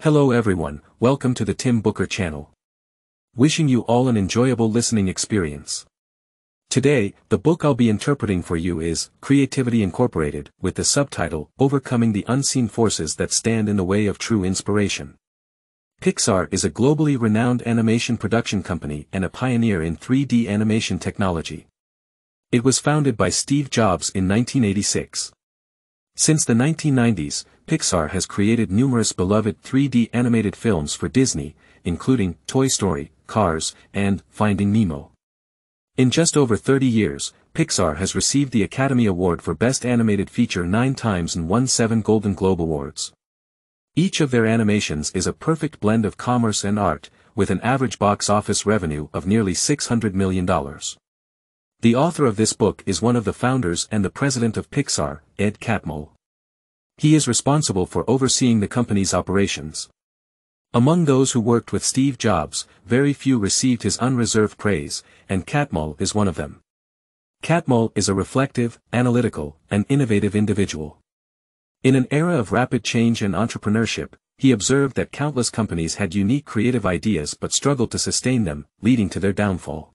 Hello everyone, welcome to the Tim Booker channel. Wishing you all an enjoyable listening experience. Today, the book I'll be interpreting for you is Creativity Incorporated, with the subtitle, Overcoming the Unseen Forces That Stand in the Way of True Inspiration. Pixar is a globally renowned animation production company and a pioneer in 3D animation technology. It was founded by Steve Jobs in 1986. Since the 1990s, Pixar has created numerous beloved 3D animated films for Disney, including Toy Story, Cars, and Finding Nemo. In just over 30 years, Pixar has received the Academy Award for Best Animated Feature 9 times and won 7 Golden Globe Awards. Each of their animations is a perfect blend of commerce and art, with an average box office revenue of nearly $600 million. The author of this book is one of the founders and the president of Pixar, Ed Catmull. He is responsible for overseeing the company's operations. Among those who worked with Steve Jobs, very few received his unreserved praise, and Catmull is one of them. Catmull is a reflective, analytical, and innovative individual. In an era of rapid change and entrepreneurship, he observed that countless companies had unique creative ideas but struggled to sustain them, leading to their downfall.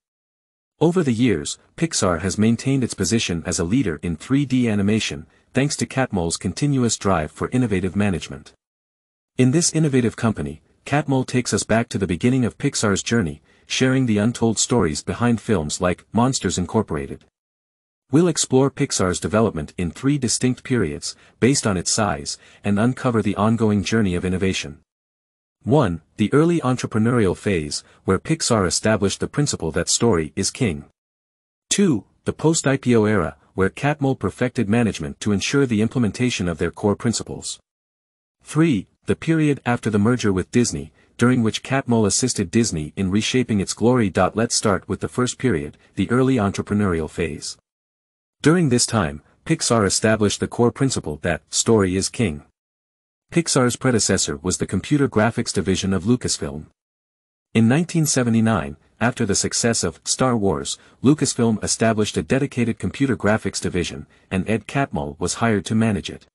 Over the years, Pixar has maintained its position as a leader in 3D animation, thanks to Catmull's continuous drive for innovative management. In this innovative company, Catmull takes us back to the beginning of Pixar's journey, sharing the untold stories behind films like Monsters Incorporated. We'll explore Pixar's development in 3 distinct periods, based on its size, and uncover the ongoing journey of innovation. 1. The early entrepreneurial phase, where Pixar established the principle that story is king. 2. The post-IPO era, where Catmull perfected management to ensure the implementation of their core principles. 3. The period after the merger with Disney, during which Catmull assisted Disney in reshaping its glory. Let's start with the first period, the early entrepreneurial phase. During this time, Pixar established the core principle that story is king. Pixar's predecessor was the computer graphics division of Lucasfilm. In 1979, after the success of Star Wars, Lucasfilm established a dedicated computer graphics division, and Ed Catmull was hired to manage it.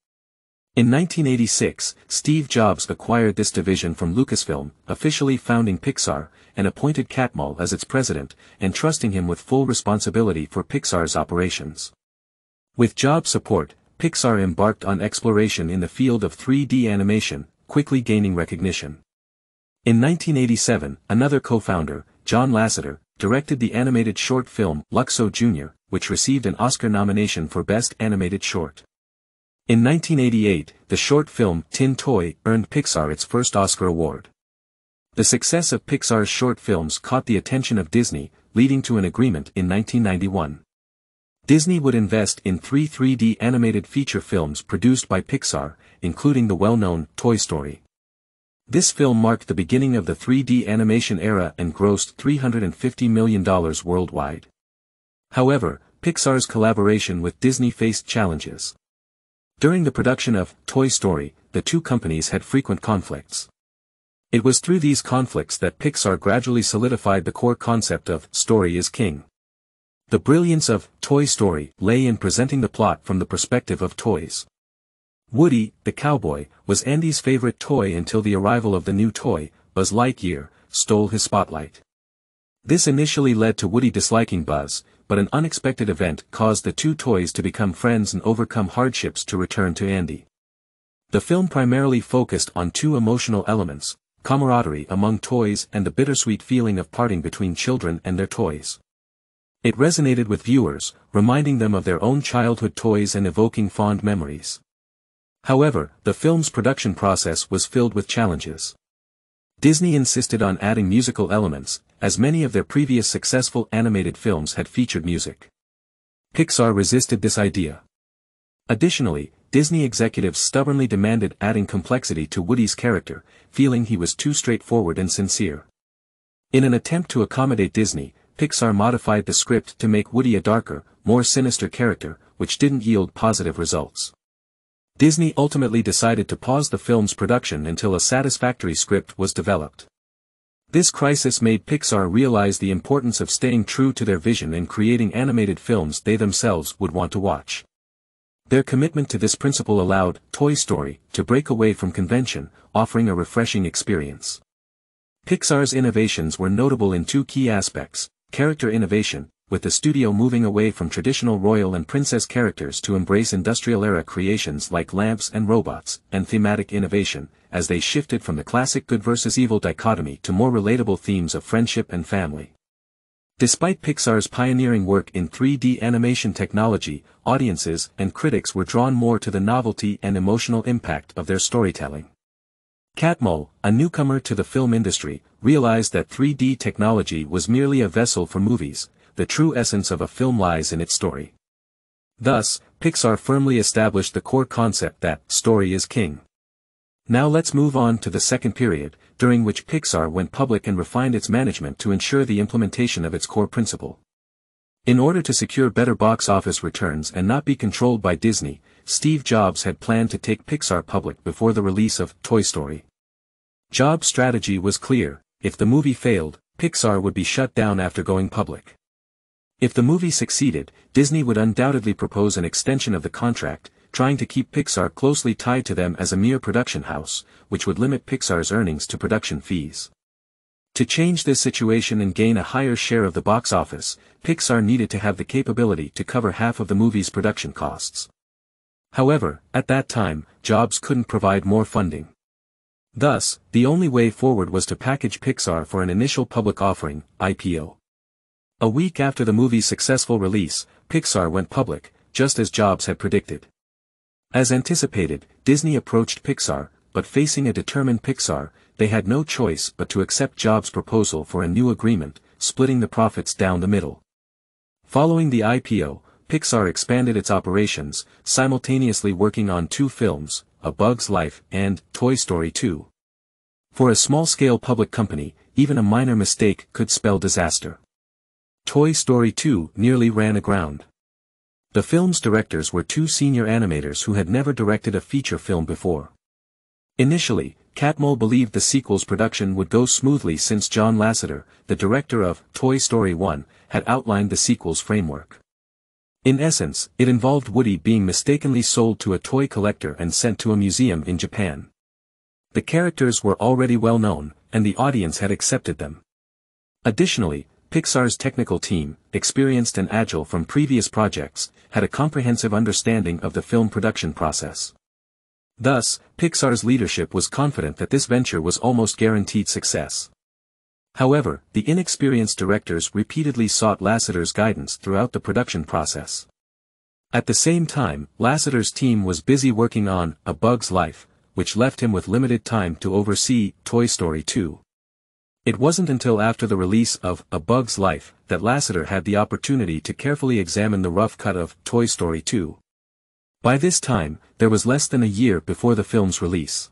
In 1986, Steve Jobs acquired this division from Lucasfilm, officially founding Pixar, and appointed Catmull as its president, entrusting him with full responsibility for Pixar's operations. With Jobs' support, Pixar embarked on exploration in the field of 3D animation, quickly gaining recognition. In 1987, another co-founder, John Lasseter, directed the animated short film Luxo Jr., which received an Oscar nomination for Best Animated Short. In 1988, the short film Tin Toy earned Pixar its first Oscar award. The success of Pixar's short films caught the attention of Disney, leading to an agreement in 1991. Disney would invest in 3 3D animated feature films produced by Pixar, including the well-known Toy Story. This film marked the beginning of the 3D animation era and grossed $350 million worldwide. However, Pixar's collaboration with Disney faced challenges. During the production of Toy Story, the two companies had frequent conflicts. It was through these conflicts that Pixar gradually solidified the core concept of story is king. The brilliance of Toy Story lay in presenting the plot from the perspective of toys. Woody, the cowboy, was Andy's favorite toy until the arrival of the new toy, Buzz Lightyear, stole his spotlight. This initially led to Woody disliking Buzz, but an unexpected event caused the two toys to become friends and overcome hardships to return to Andy. The film primarily focused on 2 emotional elements, camaraderie among toys and the bittersweet feeling of parting between children and their toys. It resonated with viewers, reminding them of their own childhood toys and evoking fond memories. However, the film's production process was filled with challenges. Disney insisted on adding musical elements, as many of their previous successful animated films had featured music. Pixar resisted this idea. Additionally, Disney executives stubbornly demanded adding complexity to Woody's character, feeling he was too straightforward and sincere. In an attempt to accommodate Disney, Pixar modified the script to make Woody a darker, more sinister character, which didn't yield positive results. Disney ultimately decided to pause the film's production until a satisfactory script was developed. This crisis made Pixar realize the importance of staying true to their vision and creating animated films they themselves would want to watch. Their commitment to this principle allowed Toy Story to break away from convention, offering a refreshing experience. Pixar's innovations were notable in two key aspects: character innovation, with the studio moving away from traditional royal and princess characters to embrace industrial-era creations like lamps and robots, and thematic innovation, as they shifted from the classic good versus evil dichotomy to more relatable themes of friendship and family. Despite Pixar's pioneering work in 3D animation technology, audiences and critics were drawn more to the novelty and emotional impact of their storytelling. Catmull, a newcomer to the film industry, realized that 3D technology was merely a vessel for movies. The true essence of a film lies in its story. Thus, Pixar firmly established the core concept that story is king. Now let's move on to the second period, during which Pixar went public and refined its management to ensure the implementation of its core principle. In order to secure better box office returns and not be controlled by Disney, Steve Jobs had planned to take Pixar public before the release of Toy Story. Jobs' strategy was clear: if the movie failed, Pixar would be shut down after going public. If the movie succeeded, Disney would undoubtedly propose an extension of the contract, trying to keep Pixar closely tied to them as a mere production house, which would limit Pixar's earnings to production fees. To change this situation and gain a higher share of the box office, Pixar needed to have the capability to cover half of the movie's production costs. However, at that time, Jobs couldn't provide more funding. Thus, the only way forward was to package Pixar for an initial public offering, IPO. A week after the movie's successful release, Pixar went public, just as Jobs had predicted. As anticipated, Disney approached Pixar, but facing a determined Pixar, they had no choice but to accept Jobs' proposal for a new agreement, splitting the profits down the middle. Following the IPO, Pixar expanded its operations, simultaneously working on two films, A Bug's Life and Toy Story 2. For a small-scale public company, even a minor mistake could spell disaster. Toy Story 2 nearly ran aground. The film's directors were two senior animators who had never directed a feature film before. Initially, Catmull believed the sequel's production would go smoothly since John Lasseter, the director of Toy Story 1, had outlined the sequel's framework. In essence, it involved Woody being mistakenly sold to a toy collector and sent to a museum in Japan. The characters were already well known, and the audience had accepted them. Additionally, Pixar's technical team, experienced and agile from previous projects, had a comprehensive understanding of the film production process. Thus, Pixar's leadership was confident that this venture was almost guaranteed success. However, the inexperienced directors repeatedly sought Lasseter's guidance throughout the production process. At the same time, Lasseter's team was busy working on A Bug's Life, which left him with limited time to oversee Toy Story 2. It wasn't until after the release of A Bug's Life that Lasseter had the opportunity to carefully examine the rough cut of Toy Story 2. By this time, there was less than a year before the film's release.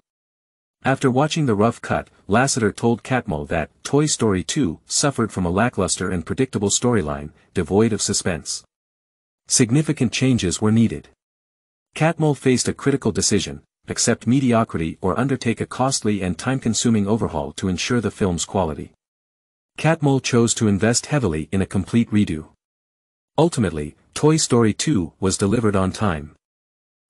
After watching the rough cut, Lasseter told Catmull that Toy Story 2 suffered from a lackluster and predictable storyline, devoid of suspense. Significant changes were needed. Catmull faced a critical decision: accept mediocrity or undertake a costly and time-consuming overhaul to ensure the film's quality. Catmull chose to invest heavily in a complete redo. Ultimately, Toy Story 2 was delivered on time.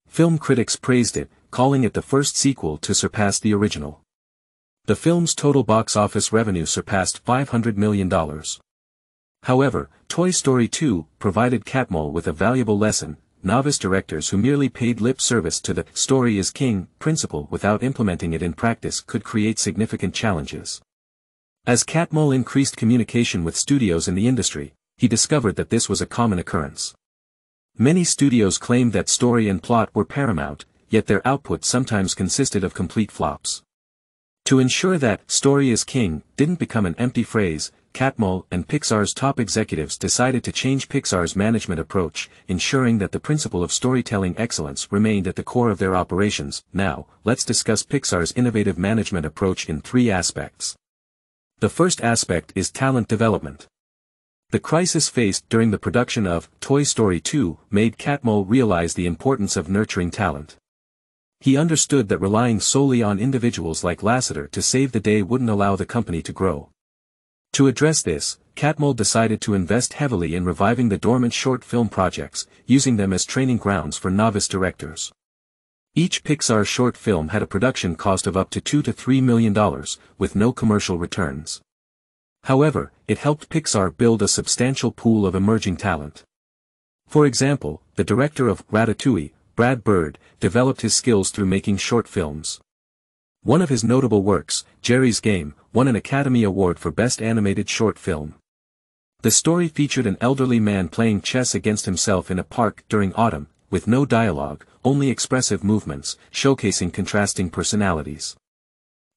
Film critics praised it, calling it the first sequel to surpass the original. The film's total box office revenue surpassed $500 million. However, Toy Story 2 provided Catmull with a valuable lesson: novice directors who merely paid lip service to the "story is king" principle without implementing it in practice could create significant challenges. As Catmull increased communication with studios in the industry, he discovered that this was a common occurrence. Many studios claimed that story and plot were paramount, yet their output sometimes consisted of complete flops. To ensure that "story is king" didn't become an empty phrase, Catmull and Pixar's top executives decided to change Pixar's management approach, ensuring that the principle of storytelling excellence remained at the core of their operations. Now, let's discuss Pixar's innovative management approach in three aspects. The first aspect is talent development. The crisis faced during the production of Toy Story 2 made Catmull realize the importance of nurturing talent. He understood that relying solely on individuals like Lasseter to save the day wouldn't allow the company to grow. To address this, Catmull decided to invest heavily in reviving the dormant short film projects, using them as training grounds for novice directors. Each Pixar short film had a production cost of up to $2 to $3 million, with no commercial returns. However, it helped Pixar build a substantial pool of emerging talent. For example, the director of Ratatouille, Brad Bird, developed his skills through making short films. One of his notable works, Jerry's Game, won an Academy Award for Best Animated Short Film. The story featured an elderly man playing chess against himself in a park during autumn, with no dialogue, only expressive movements, showcasing contrasting personalities.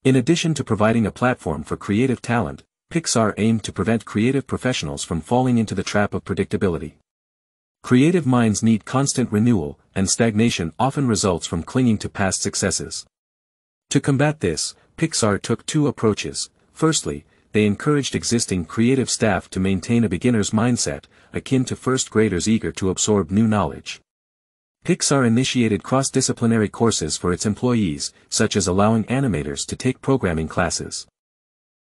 In addition to providing a platform for creative talent, Pixar aimed to prevent creative professionals from falling into the trap of predictability. Creative minds need constant renewal, and stagnation often results from clinging to past successes. To combat this, Pixar took two approaches. Firstly, they encouraged existing creative staff to maintain a beginner's mindset, akin to first graders eager to absorb new knowledge. Pixar initiated cross-disciplinary courses for its employees, such as allowing animators to take programming classes.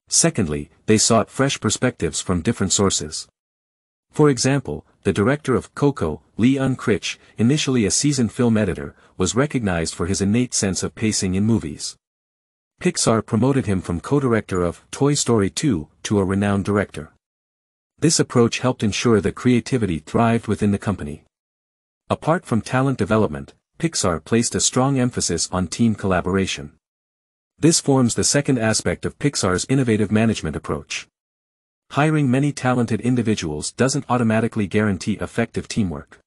Secondly, they sought fresh perspectives from different sources. For example, the director of Coco, Lee Unkrich, initially a seasoned film editor, was recognized for his innate sense of pacing in movies. Pixar promoted him from co-director of Toy Story 2 to a renowned director. This approach helped ensure that creativity thrived within the company. Apart from talent development, Pixar placed a strong emphasis on team collaboration. This forms the second aspect of Pixar's innovative management approach. Hiring many talented individuals doesn't automatically guarantee effective teamwork.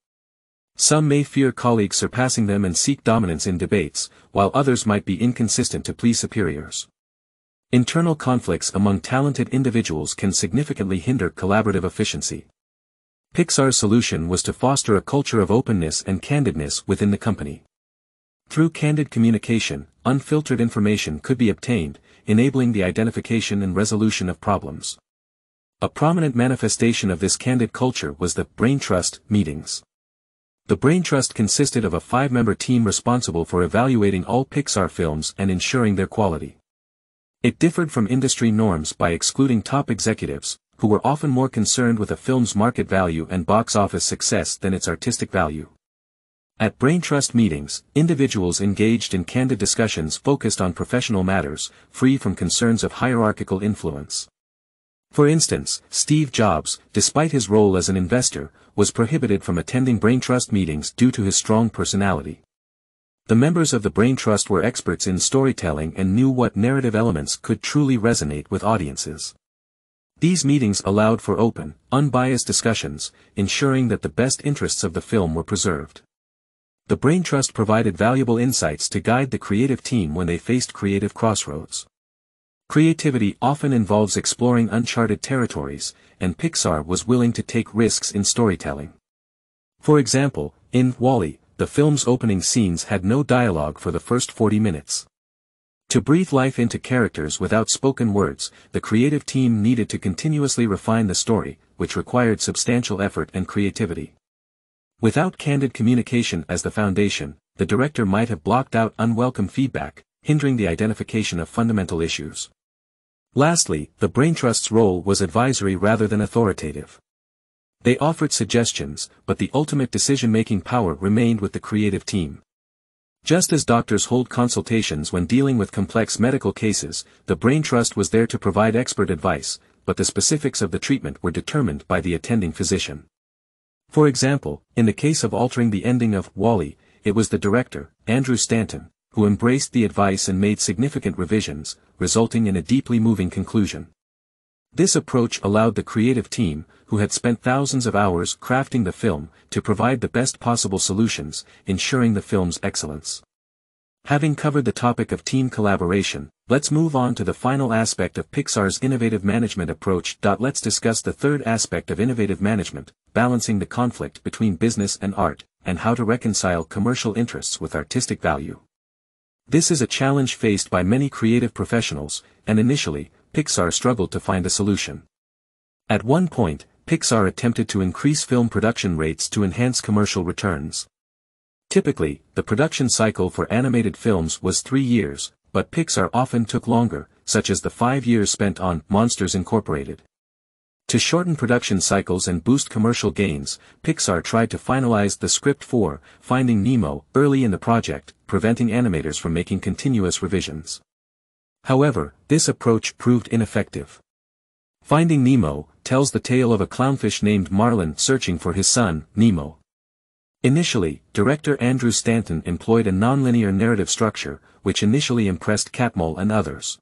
Some may fear colleagues surpassing them and seek dominance in debates, while others might be inconsistent to please superiors. Internal conflicts among talented individuals can significantly hinder collaborative efficiency. Pixar's solution was to foster a culture of openness and candidness within the company. Through candid communication, unfiltered information could be obtained, enabling the identification and resolution of problems. A prominent manifestation of this candid culture was the Brain Trust meetings. The Brain Trust consisted of a 5-member team responsible for evaluating all Pixar films and ensuring their quality. It differed from industry norms by excluding top executives, who were often more concerned with a film's market value and box office success than its artistic value. At Brain Trust meetings, individuals engaged in candid discussions focused on professional matters, free from concerns of hierarchical influence. For instance, Steve Jobs, despite his role as an investor, was prohibited from attending Brain Trust meetings due to his strong personality. The members of the Brain Trust were experts in storytelling and knew what narrative elements could truly resonate with audiences. These meetings allowed for open, unbiased discussions, ensuring that the best interests of the film were preserved. The Brain Trust provided valuable insights to guide the creative team when they faced creative crossroads. Creativity often involves exploring uncharted territories, and Pixar was willing to take risks in storytelling. For example, in WALL-E, the film's opening scenes had no dialogue for the first 40 minutes. To breathe life into characters without spoken words, the creative team needed to continuously refine the story, which required substantial effort and creativity. Without candid communication as the foundation, the director might have blocked out unwelcome feedback, hindering the identification of fundamental issues. Lastly, the Brain Trust's role was advisory rather than authoritative. They offered suggestions, but the ultimate decision-making power remained with the creative team. Just as doctors hold consultations when dealing with complex medical cases, the Brain Trust was there to provide expert advice, but the specifics of the treatment were determined by the attending physician. For example, in the case of altering the ending of WALL-E, it was the director, Andrew Stanton, who embraced the advice and made significant revisions, resulting in a deeply moving conclusion. This approach allowed the creative team, who had spent thousands of hours crafting the film, to provide the best possible solutions, ensuring the film's excellence. Having covered the topic of team collaboration, let's move on to the final aspect of Pixar's innovative management approach. Let's discuss the third aspect of innovative management, balancing the conflict between business and art, and how to reconcile commercial interests with artistic value. This is a challenge faced by many creative professionals, and initially, Pixar struggled to find a solution. At one point, Pixar attempted to increase film production rates to enhance commercial returns. Typically, the production cycle for animated films was 3 years, but Pixar often took longer, such as the 5 years spent on Monsters Incorporated. To shorten production cycles and boost commercial gains, Pixar tried to finalize the script for Finding Nemo early in the project, preventing animators from making continuous revisions. However, this approach proved ineffective. Finding Nemo tells the tale of a clownfish named Marlin searching for his son, Nemo. Initially, director Andrew Stanton employed a nonlinear narrative structure, which initially impressed Catmull and others.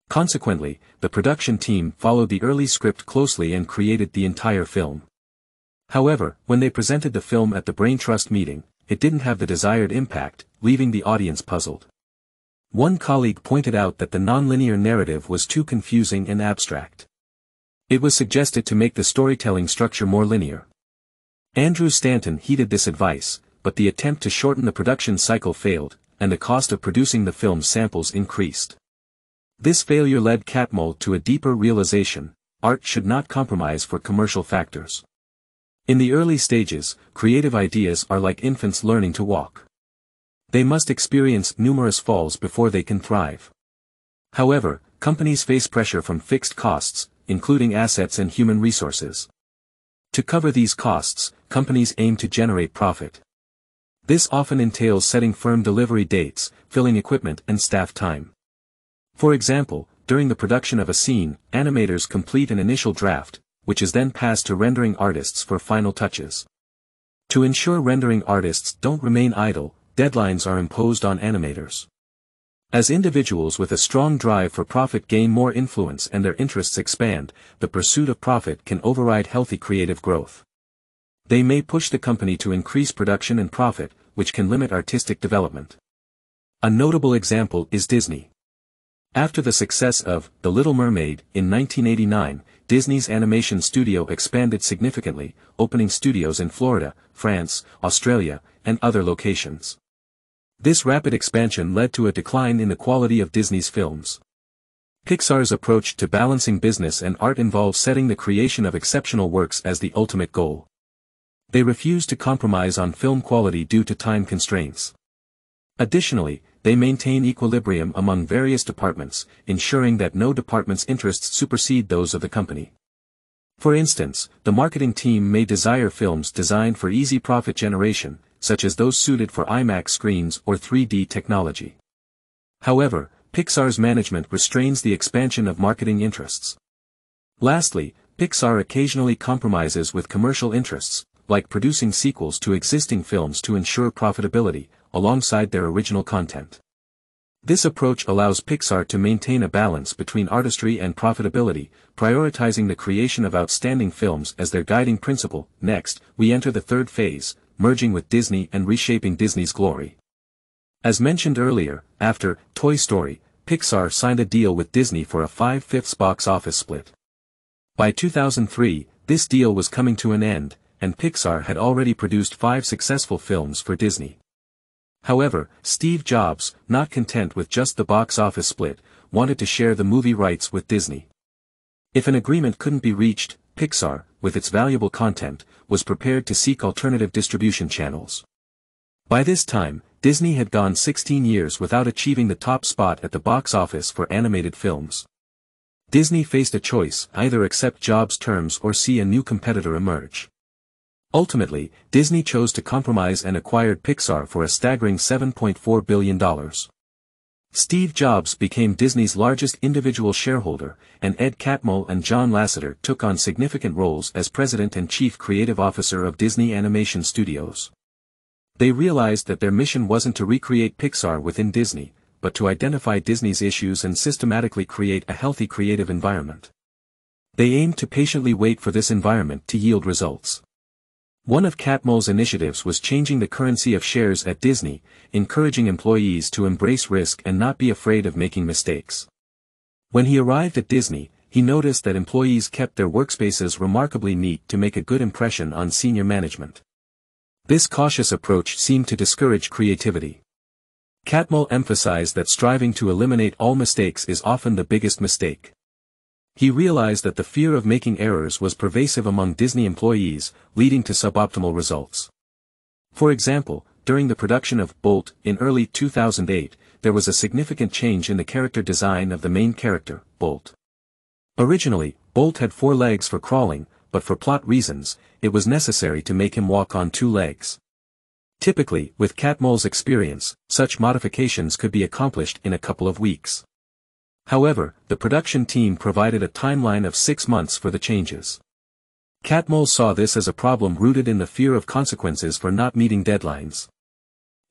Consequently, the production team followed the early script closely and created the entire film. However, when they presented the film at the Brain Trust meeting, it didn't have the desired impact, leaving the audience puzzled. One colleague pointed out that the nonlinear narrative was too confusing and abstract. It was suggested to make the storytelling structure more linear. Andrew Stanton heeded this advice, but the attempt to shorten the production cycle failed, and the cost of producing the film's samples increased. This failure led Catmull to a deeper realization: art should not compromise for commercial factors. In the early stages, creative ideas are like infants learning to walk. They must experience numerous falls before they can thrive. However, companies face pressure from fixed costs, including assets and human resources. To cover these costs, companies aim to generate profit. This often entails setting firm delivery dates, filling equipment and staff time. For example, during the production of a scene, animators complete an initial draft, which is then passed to rendering artists for final touches. To ensure rendering artists don't remain idle, deadlines are imposed on animators. As individuals with a strong drive for profit gain more influence and their interests expand, the pursuit of profit can override healthy creative growth. They may push the company to increase production and profit, which can limit artistic development. A notable example is Disney. After the success of The Little Mermaid in 1989, Disney's animation studio expanded significantly, opening studios in Florida, France, Australia, and other locations. This rapid expansion led to a decline in the quality of Disney's films. Pixar's approach to balancing business and art involves setting the creation of exceptional works as the ultimate goal. They refuse to compromise on film quality due to time constraints. Additionally, they maintain equilibrium among various departments, ensuring that no department's interests supersede those of the company. For instance, the marketing team may desire films designed for easy profit generation, such as those suited for IMAX screens or 3D technology. However, Pixar's management restrains the expansion of marketing interests. Lastly, Pixar occasionally compromises with commercial interests, like producing sequels to existing films to ensure profitability, alongside their original content. This approach allows Pixar to maintain a balance between artistry and profitability, prioritizing the creation of outstanding films as their guiding principle. Next, we enter the third phase, merging with Disney and reshaping Disney's glory. As mentioned earlier, after Toy Story, Pixar signed a deal with Disney for a 5/5 box office split. By 2003, this deal was coming to an end, and Pixar had already produced 5 successful films for Disney. However, Steve Jobs, not content with just the box office split, wanted to share the movie rights with Disney. If an agreement couldn't be reached, Pixar, with its valuable content, was prepared to seek alternative distribution channels. By this time, Disney had gone 16 years without achieving the top spot at the box office for animated films. Disney faced a choice: either accept Jobs' terms or see a new competitor emerge. Ultimately, Disney chose to compromise and acquired Pixar for a staggering $7.4 billion. Steve Jobs became Disney's largest individual shareholder, and Ed Catmull and John Lasseter took on significant roles as president and chief creative officer of Disney Animation Studios. They realized that their mission wasn't to recreate Pixar within Disney, but to identify Disney's issues and systematically create a healthy creative environment. They aimed to patiently wait for this environment to yield results. One of Catmull's initiatives was changing the currency of shares at Disney, encouraging employees to embrace risk and not be afraid of making mistakes. When he arrived at Disney, he noticed that employees kept their workspaces remarkably neat to make a good impression on senior management. This cautious approach seemed to discourage creativity. Catmull emphasized that striving to eliminate all mistakes is often the biggest mistake. He realized that the fear of making errors was pervasive among Disney employees, leading to suboptimal results. For example, during the production of Bolt in early 2008, there was a significant change in the character design of the main character, Bolt. Originally, Bolt had 4 legs for crawling, but for plot reasons, it was necessary to make him walk on 2 legs. Typically, with Catmull's experience, such modifications could be accomplished in a couple of weeks. However, the production team provided a timeline of 6 months for the changes. Catmull saw this as a problem rooted in the fear of consequences for not meeting deadlines.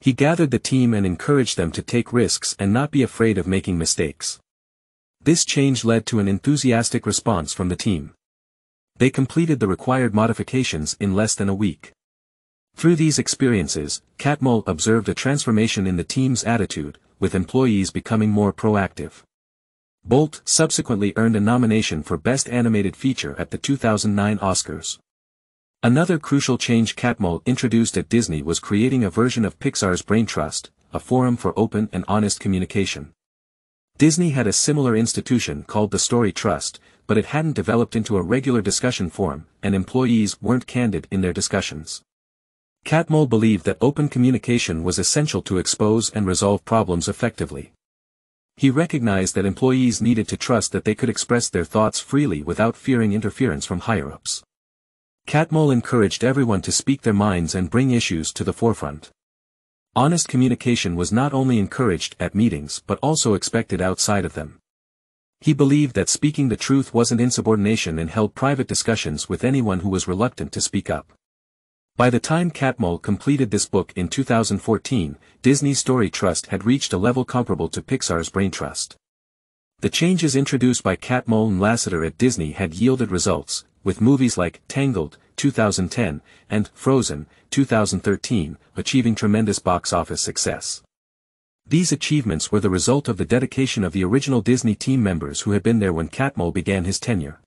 He gathered the team and encouraged them to take risks and not be afraid of making mistakes. This change led to an enthusiastic response from the team. They completed the required modifications in less than a week. Through these experiences, Catmull observed a transformation in the team's attitude, with employees becoming more proactive. Bolt subsequently earned a nomination for Best Animated Feature at the 2009 Oscars. Another crucial change Catmull introduced at Disney was creating a version of Pixar's Brain Trust, a forum for open and honest communication. Disney had a similar institution called the Story Trust, but it hadn't developed into a regular discussion forum, and employees weren't candid in their discussions. Catmull believed that open communication was essential to expose and resolve problems effectively. He recognized that employees needed to trust that they could express their thoughts freely without fearing interference from higher-ups. Catmull encouraged everyone to speak their minds and bring issues to the forefront. Honest communication was not only encouraged at meetings but also expected outside of them. He believed that speaking the truth wasn't insubordination and held private discussions with anyone who was reluctant to speak up. By the time Catmull completed this book in 2014, Disney's Story Trust had reached a level comparable to Pixar's Brain Trust. The changes introduced by Catmull and Lasseter at Disney had yielded results, with movies like Tangled, 2010, and Frozen, 2013, achieving tremendous box office success. These achievements were the result of the dedication of the original Disney team members who had been there when Catmull began his tenure.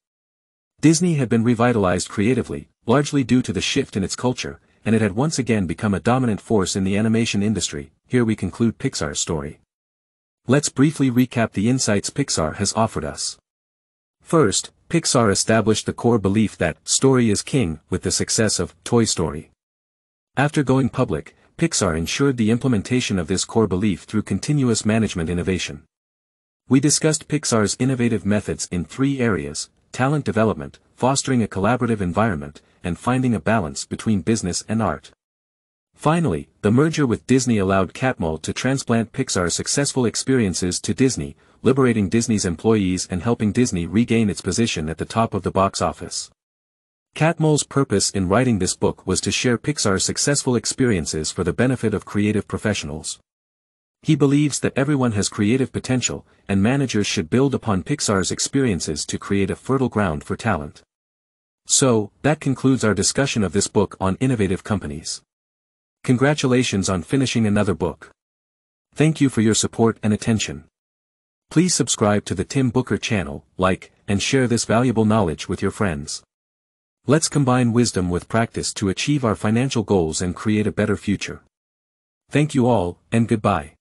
Disney had been revitalized creatively, largely due to the shift in its culture, and it had once again become a dominant force in the animation industry. Here we conclude Pixar's story. Let's briefly recap the insights Pixar has offered us. First, Pixar established the core belief that story is king with the success of Toy Story. After going public, Pixar ensured the implementation of this core belief through continuous management innovation. We discussed Pixar's innovative methods in 3 areas: talent development, fostering a collaborative environment, and finding a balance between business and art. Finally, the merger with Disney allowed Catmull to transplant Pixar's successful experiences to Disney, liberating Disney's employees and helping Disney regain its position at the top of the box office. Catmull's purpose in writing this book was to share Pixar's successful experiences for the benefit of creative professionals. He believes that everyone has creative potential, and managers should build upon Pixar's experiences to create a fertile ground for talent. So, that concludes our discussion of this book on innovative companies. Congratulations on finishing another book. Thank you for your support and attention. Please subscribe to the Tim Booker channel, like, and share this valuable knowledge with your friends. Let's combine wisdom with practice to achieve our financial goals and create a better future. Thank you all, and goodbye.